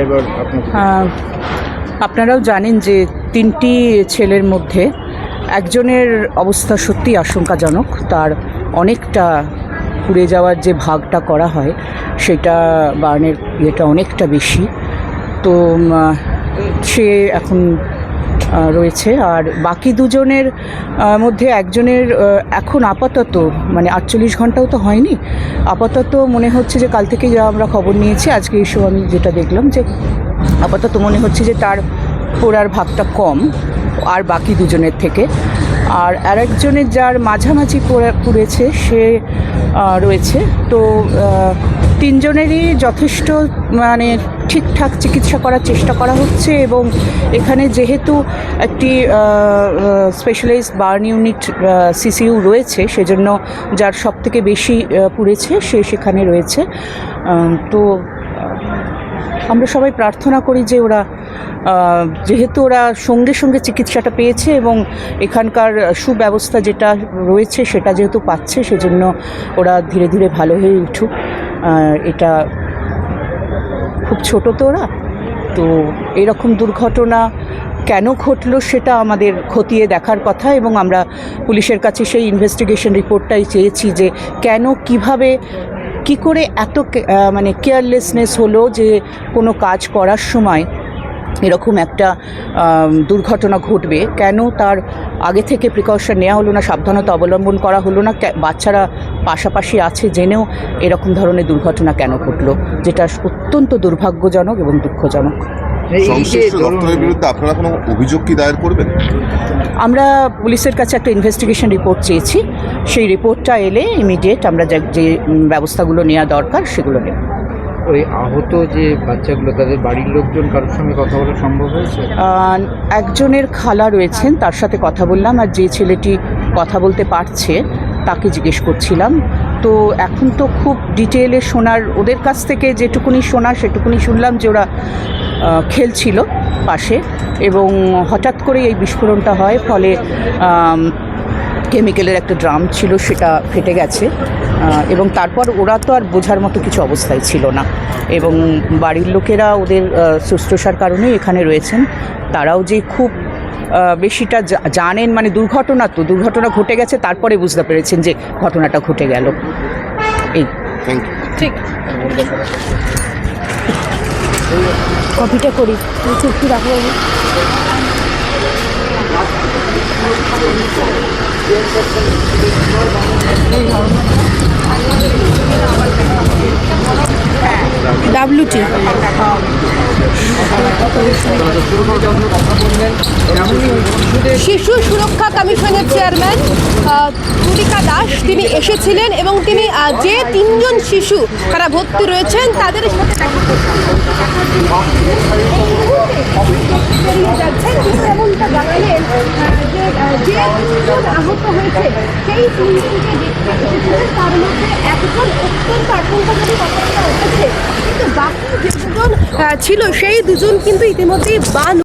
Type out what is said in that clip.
এবার আপনারাও জানেন যে 3টি ছেলের মধ্যে একজনের অবস্থা সত্যি আশঙ্কাজনক। তার অনেকটা পুড়ে যাওয়ার যে ভাগটা করা হয় সেটা বার্নের ইয়েটা অনেকটা বেশি। তো সে এখন রয়েছে। আর বাকি দুজনের মধ্যে একজনের এখন আপাতত মানে 48 ঘন্টাও তো হয়নি, আপাতত মনে হচ্ছে যে কাল থেকে যা আমরা খবর নিয়েছি আজকে এসেও আমি যেটা দেখলাম যে আপাতত মনে হচ্ছে যে তার পোড়ার ভাগটা কম আর বাকি দুজনের থেকে। আর আরেকজনের যার মাঝামাঝি পুড়েছে সে রয়েছে। তো 3 জনেরই যথেষ্ট মানে ঠিকঠাক চিকিৎসা করার চেষ্টা করা হচ্ছে। এবং এখানে যেহেতু একটি স্পেশালাইজড বার্ন ইউনিট সিসিইউ রয়েছে, সেজন্য যার সবথেকে বেশি পুড়েছে সে সেখানে রয়েছে। তো আমরা সবাই প্রার্থনা করি যে ওরা যেহেতু ওরা সঙ্গে সঙ্গে চিকিৎসাটা পেয়েছে এবং এখানকার সুব্যবস্থা যেটা রয়েছে সেটা যেহেতু পাচ্ছে, সেজন্য ওরা ধীরে ধীরে ভালো হয়ে উঠুক। এটা খুব ছোট তো ওরা, তো এরকম দুর্ঘটনা কেন ঘটলো সেটা আমাদের খতিয়ে দেখার কথা। এবং আমরা পুলিশের কাছে সেই ইনভেস্টিগেশন রিপোর্টটাই চেয়েছি যে কেন, কিভাবে, কি করে এত মানে কেয়ারলেসনেস হলো যে কোনো কাজ করার সময় এরকম একটা দুর্ঘটনা ঘটবে। কেন তার আগে থেকে প্রিকশন নেওয়া হলো না, সাবধানতা অবলম্বন করা হলো না, বাচ্চারা পাশাপাশি আছে জেনেও এরকম ধরনের দুর্ঘটনা কেন ঘটলো, যেটা অত্যন্ত দুর্ভাগ্যজনক এবং দুঃখজনক। সংশ্লিষ্ট দপ্তরের বিরুদ্ধে আপনারা কোনো অভিযোগ কি দায়ের করবেন? আমরা পুলিশের কাছে একটা ইনভেস্টিগেশন রিপোর্ট চেয়েছি, সেই রিপোর্টটা এলে ইমিডিয়েট আমরা যে ব্যবস্থাগুলো নেওয়া দরকার সেগুলো নেব। ওই আহত যে বাচ্চাগুলো তাদের বাড়ির লোকজন কারোর সঙ্গে কথা বলা সম্ভব হয়েছে? একজনের খালা রয়েছেন, তার সাথে কথা বললাম। আর যে ছেলেটি কথা বলতে পারছে তাকে জিজ্ঞেস করছিলাম। তো এখন তো খুব ডিটেলে শোনার, ওদের কাছ থেকে যেটুকুনি শোনার সেটুকুনি শুনলাম যে ওরা খেলছিল পাশে এবং হঠাৎ করে এই বিস্ফোরণটা হয়। ফলে কেমিক্যালের একটা ড্রাম ছিল সেটা ফেটে গেছে এবং তারপর ওরা তো আর বোঝার মতো কিছু অবস্থায় ছিল না। এবং বাড়ির লোকেরা ওদের শুশ্রূষার কারণে এখানে রয়েছেন, তারাও যে খুব বেশিটা জানেন, মানে দুর্ঘটনা ঘটে গেছে তারপরে বুঝতে পেরেছেন যে ঘটনাটা ঘটে গেল। এই ঠিক কপিটা করি চুক্তি রাখবো। WT শিশু সুরক্ষা কমিশনের চেয়ারম্যান তুলিকা দাস তিনি এসেছিলেন এবং তিনি যে 3 জন শিশু তারা ভর্তি রয়েছেন তাদের সাথে এমনটা জানালেন যে 3 জন আহত হয়েছে সেই 3 জনকে দেখতে এসেছিলেন, তার মধ্যে একজন অত্যন্ত আতঙ্কজনক অবস্থায় উঠেছে, কিন্তু বাকি যে 2জন ছিল সেই 2জন কিন্তু ইতিমধ্যেই বান